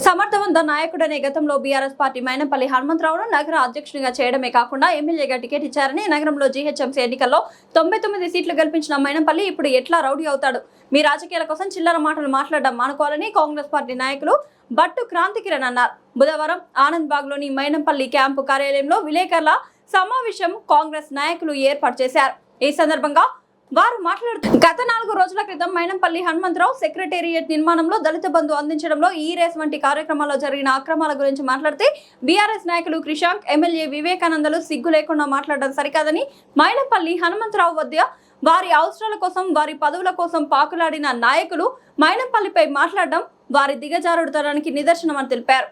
సమర్థవంత నాయకుడనే గతంలో BRS party Mynampally హనుమంతరావును నగర అధ్యక్షునిగా చేయడమే కాకుండా ఎమ్మెల్యేగా టికెట్ ఇచ్చారని నగరంలో జీహెచ్ఎంసీ ఎన్నికల్లో 99 సీట్లు గెలిపించిన మైనంపల్లి ఇప్పుడు ఎట్లా రౌడీ అవుతాడు? మీ రాజకీయాల కోసం చిల్లర మాటలు మాట్లాడడం మానుకోవాలని కాంగ్రెస్ పార్టీ నాయకులు బట్టు క్రాంతికిరణ్ అన్నారు. బుధవారం ఆనంద్ బాగ్ లోని మైనంపల్లి క్యాంపు కార్యాలయంలో విలేకరుల సమావేశం కాంగ్రెస్ నాయకులు ఏర్పాటు చేశారు. ఈ సందర్భంగా వారు మాట్లాడుతూ గత 4 రోజుల క్రితం మైనంపల్లి హనుమంతరావు సెక్రటేరియట్ నిర్మాణంలో దళిత బంధు అందించడంలో ఈ రేస్ వంటి కార్యక్రమాల్లో జరిగిన అక్రమాల గురించి మాట్లాడితే బీఆర్ఎస్ నాయకులు క్రిషాంక్, ఎమ్మెల్యే వివేకానందలు సిగ్గు లేకుండా మాట్లాడడం సరికాదని, మైనంపల్లి హనుమంతరావు వద్ద వారి అవసరాల కోసం వారి పదవుల కోసం పాకులాడిన నాయకులు మైనంపల్లిపై మాట్లాడడం వారి దిగజారుడుతనానికి నిదర్శనమని తెలిపారు.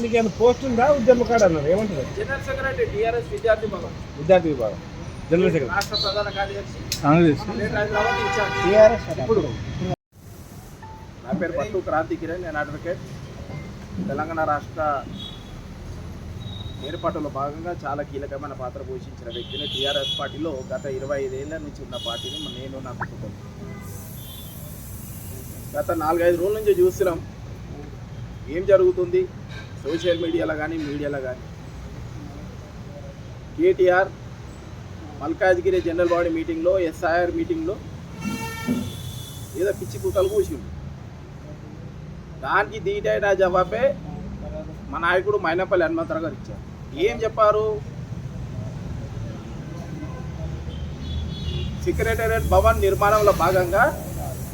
మీకు పోస్ట్ ఉందా? ఉద్యమ కార్డు అన్నారు, ఏమంటారు? జనరల్ సెక్రటరీ టీఆర్ఎస్ విద్యార్థి విభాగం జనరల్ సెక్రటరీ, రాష్ట్ర ప్రధాన కార్యదర్శి ఇప్పుడు నా పేరు బట్టు క్రాంతికిరణ్. నేను అడ్వకేట్. తెలంగాణ రాష్ట్ర ఏర్పాటులో భాగంగా చాలా కీలకమైన పాత్ర పోషించిన వ్యక్తిని. టీఆర్ఎస్ పార్టీలో గత 25 ఏళ్ల నుంచి ఉన్న పార్టీని నేను నా కుటుంబం గత 4-5 రోజుల నుంచి చూస్తున్నాం ఏం జరుగుతుంది సోషల్ మీడియాలో కానీ మీడియాలో కానీ. కేటీఆర్ మల్కాజ్గిరి జనరల్ బాడీ మీటింగ్లో, ఎస్ఐఆర్ మీటింగ్లో ఏదో పిచ్చి కూతలు కూర్చుంది. దానికి దీటైన జవాబే మా నాయకుడు మైనంపల్లి హనుమంతరావు గారు ఇచ్చారు. ఏం చెప్పారు? సెక్రటేరియట్ భవన్ నిర్మాణంలో భాగంగా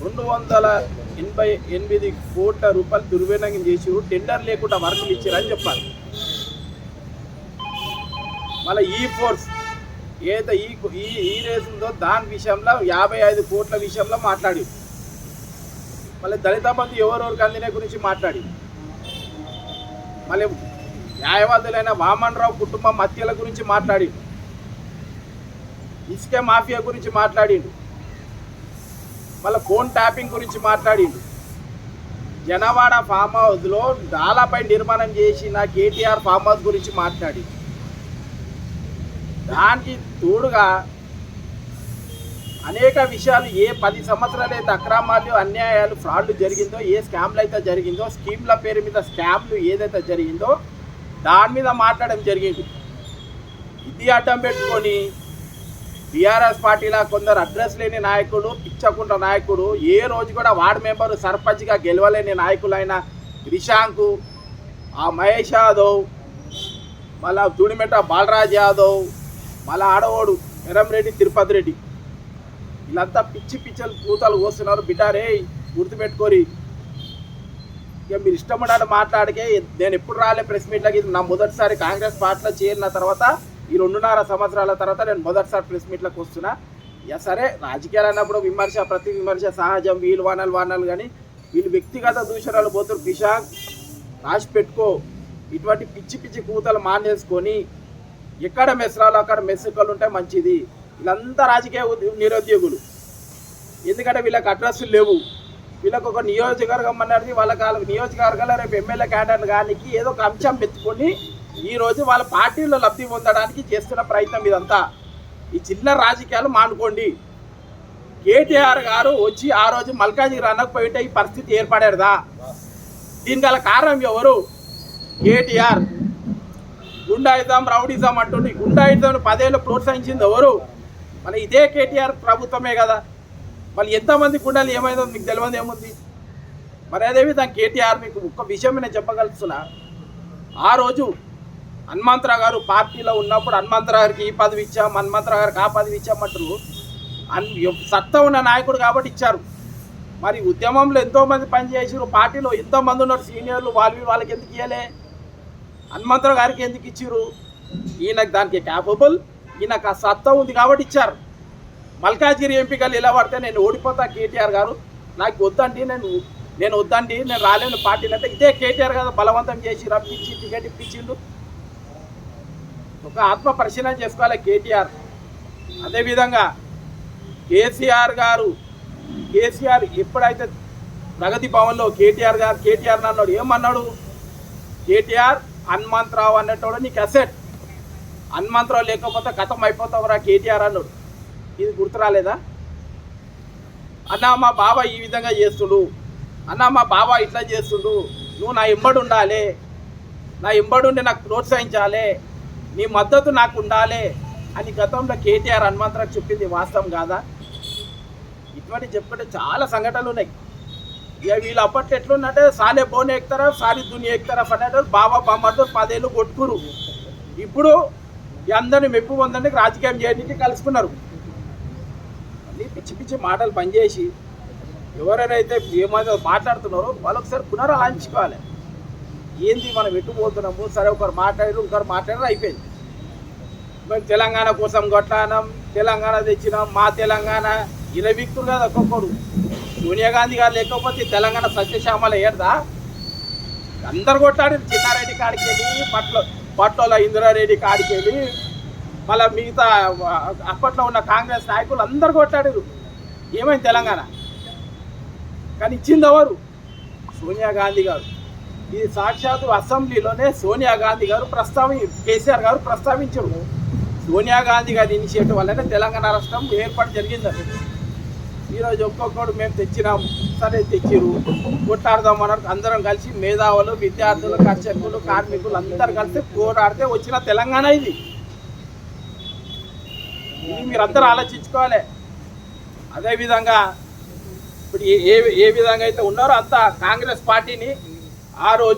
288 కోట్ల రూపాయలు దుర్వినియోగం చేసి టెండర్ లేకుండా వర్కులు ఇచ్చారని చెప్పారు. మళ్ళీ ఈ ఫోర్స్ ఏదైతే ఈ రేస్ ఉందో దాని విషయంలో 55 కోట్ల విషయంలో మాట్లాడి, మళ్ళీ దళిత బంధు ఎవరెవరికి అందిన గురించి మాట్లాడి, మళ్ళీ న్యాయవాదులైన వామన్ రావు కుటుంబం హత్యల గురించి మాట్లాడి, ఇసుక మాఫియా గురించి మాట్లాడిండు, మళ్ళీ ఫోన్ ట్యాపింగ్ గురించి మాట్లాడిండు. జనవాడ ఫామ్ హౌస్లో డాలాపై నిర్మాణం చేసిన కేటీఆర్ ఫామ్ హౌస్ గురించి మాట్లాడి, దానికి తోడుగా అనేక విషయాలు ఏ 10 సంవత్సరాలు అయితే అక్రమాలు, అన్యాయాలు, ఫ్రాడ్లు జరిగిందో, ఏ స్కామ్లు అయితే జరిగిందో, స్కీమ్ల పేరు మీద స్కామ్లు ఏదైతే జరిగిందో దాని మీద మాట్లాడడం జరిగింది. ఇది అడ్డం పెట్టుకొని బీఆర్ఎస్ పార్టీలో కొందరు అడ్రస్ లేని నాయకుడు, పిచ్చకుంట నాయకుడు, ఏ రోజు కూడా వార్డు మెంబరు, సర్పంచ్గా గెలవలేని నాయకులైన క్రిషాంకు, ఆ మహేష్ యాదవ్, మళ్ళా తుడిమెట్ట బాలరాజ్ యాదవ్, మళ్ళా ఆడవాడు ఎరంరెడ్డి, తిరుపతి రెడ్డి, వీళ్ళంతా పిచ్చలు కూతలు కోస్తున్నారు. బిడ్డారే గుర్తుపెట్టుకోరి. ఇక మీరు ఇష్టపడాలి మాట్లాడికే. నేను ఎప్పుడు రాలే ప్రెస్ మీట్లకి. నా మొదటిసారి కాంగ్రెస్ పార్టీలో చేరిన తర్వాత ఈ 2.5 సంవత్సరాల తర్వాత నేను మొదటిసారి ప్రెస్ మీట్లకు వస్తున్నా. ఇక సరే, రాజకీయాలు అన్నప్పుడు విమర్శ, ప్రతి విమర్శ సహజం. వీళ్ళు వానాలు కానీ వీళ్ళు వ్యక్తిగత దూషణలు పోతున్నారు. క్రిషాంక్ రాసి పెట్టుకో. ఇటువంటి పిచ్చి కూతలు మానేసుకొని ఎక్కడ మెస్రాలు అక్కడ మెస్సుకలు ఉంటే మంచిది. వీళ్ళంతా రాజకీయ నిరుద్యోగులు. ఎందుకంటే వీళ్ళకి అడ్రస్లు లేవు. వీళ్ళకి ఒక నియోజకవర్గం అన్నది వాళ్ళకి నియోజకవర్గాల్లో రేపు ఎమ్మెల్యే క్యాండిడేట్ కానీ ఏదో ఒక అంశం పెట్టుకొని ఈరోజు వాళ్ళ పార్టీలో లబ్ధి పొందడానికి చేస్తున్న ప్రయత్నం ఇదంతా. ఈ చిల్లర రాజకీయాలు మానుకోండి. కేటీఆర్ గారు వచ్చి ఆ రోజు మల్కాజ్గిరి అనకపోయింటే ఈ పరిస్థితి ఏర్పడేదా? దీని గల కారణం ఎవరు? కేటీఆర్. గుండాయిజం, రౌడిజం అంటుండే. గుండాయిజం 10 ఏళ్ళు ప్రోత్సహించింది ఎవరు? మళ్ళీ ఇదే కేటీఆర్ ప్రభుత్వమే కదా. మళ్ళీ ఎంతమంది గుండాలు ఏమైందో మీకు తెలియదు ఏముంది? మరి అదేవిధంగా కేటీఆర్ మీకు ఒక్క విషయం నేను చెప్పగలుగుతున్నా. ఆ రోజు హనుమంతరావు గారు పార్టీలో ఉన్నప్పుడు హనుమంతరావు గారికి ఈ పదవి ఇచ్చాం, హనుమంతరావు గారికి ఆ పదవి ఇచ్చామంటారు. సత్తా ఉన్న నాయకుడు కాబట్టి ఇచ్చారు. మరి ఉద్యమంలో ఎంతోమంది పనిచేసారు, పార్టీలో ఎంతోమంది ఉన్నారు సీనియర్లు, వాళ్ళకి ఎందుకు ఇవ్వలే? హనుమంతరావు గారికి ఎందుకు ఇచ్చారు? ఈయనకు దానికి క్యాపబుల్, ఈయనకు ఆ సత్తా ఉంది కాబట్టి ఇచ్చారు. మల్కాజ్గిరి ఎంపీగా నిలబడితే నేను ఓడిపోతా కేటీఆర్ గారు, నాకు వద్దండి, నేను వద్దండి, నేను రాలేను పార్టీలు అంటే ఇదే కేటీఆర్ గారు బలవంతం చేసి రప్పించి టికెట్ ఇప్పించిండు. ఒక ఆత్మ పరిశీలన చేసుకోవాలి కేటీఆర్. అదేవిధంగా కేసీఆర్ ఎప్పుడైతే ప్రగతి భవన్లో కేటీఆర్ అన్నాడు, ఏమన్నాడు? కేటీఆర్ హనుమంతరావు అన్నట్టు నీకు అసెట్, హనుమంతరావు లేకపోతే కథం అయిపోతావురా కేటీఆర్ అన్నాడు. ఇది గుర్తు రాలేదా? అన్న మా బావ ఈ విధంగా చేస్తుడు, అన్న మా బావ ఇట్లా చేస్తుడు, నువ్వు నా ఎంబడి ఉండాలి, నా ఎంబడుండి నాకు ప్రోత్సహించాలి, నీ మద్దతు నాకు ఉండాలి అని గతంలో కేటీఆర్ హనుమంతరావు చెప్పింది వాస్తవం కాదా? ఇటువంటి చెప్పుకుంటే చాలా సంఘటనలు ఉన్నాయి. ఇక వీళ్ళు అప్పట్లో ఎట్లుందంటే సాలే బోన్ ఎక్కుతారా సారీ దుని ఎక్కుతారా అనేటో బాబా బామ్మతో 10 ఏళ్ళు కొట్టుకురు. ఇప్పుడు అందరిని మెప్పు పొందడానికి రాజకీయం చేయడానికి కలుసుకున్నారు. అన్నీ పిచ్చి పిచ్చి మాటలు పనిచేసి ఎవరైతే ఏమైనా మాట్లాడుతున్నారో వాళ్ళు ఒకసారి పునరాలోచించుకోవాలి. ఏంది మనం ఎట్టుపోతున్నాము, సరే ఒకరు మాట్లాడారు ఇంకొకరు మాట్లాడారు అయిపోయింది. మేము తెలంగాణ కోసం కొట్లాడినాం, తెలంగాణ తెచ్చినాం, మా తెలంగాణ ఇలా విక్తులు కదా ఒక్కొక్కరు. సోనియా గాంధీ గారు లేకపోతే తెలంగాణ సత్యశ్యామల ఏడదా? అందరు కొట్లాడారు. చిన్నారెడ్డి కాడికి వెళ్ళి పట్ల ఇందిరారెడ్డి కాడికి వెళ్ళి మళ్ళీ మిగతా అప్పట్లో ఉన్న కాంగ్రెస్ నాయకులు అందరు కొట్లాడారు. ఏమైంది తెలంగాణ? కానీ ఇచ్చింది ఎవరు? సోనియా గాంధీ గారు. ఇది సాక్షాత్తు అసెంబ్లీలోనే సోనియా గాంధీ గారు కేసీఆర్ గారు ప్రస్తావించారు. సోనియా గాంధీ గారి ఇనిషియేటివ్ వల్లనే తెలంగాణ రాష్ట్రం ఏర్పాటు జరిగిందని. ఈరోజు ఒక్కొక్కడు మేము తెచ్చినాము, సరే తెచ్చిరు కొట్లాడదామన్నారు. అందరం కలిసి మేధావులు, విద్యార్థులు, కర్షకులు, కార్మికులు అందరు కలిసి పోరాడితే వచ్చిన తెలంగాణ ఇది. ఇది మీరందరూ ఆలోచించుకోవాలి. అదేవిధంగా ఇప్పుడు ఏ విధంగా అయితే ఉన్నారో అంతా కాంగ్రెస్ పార్టీని ఆ రోజు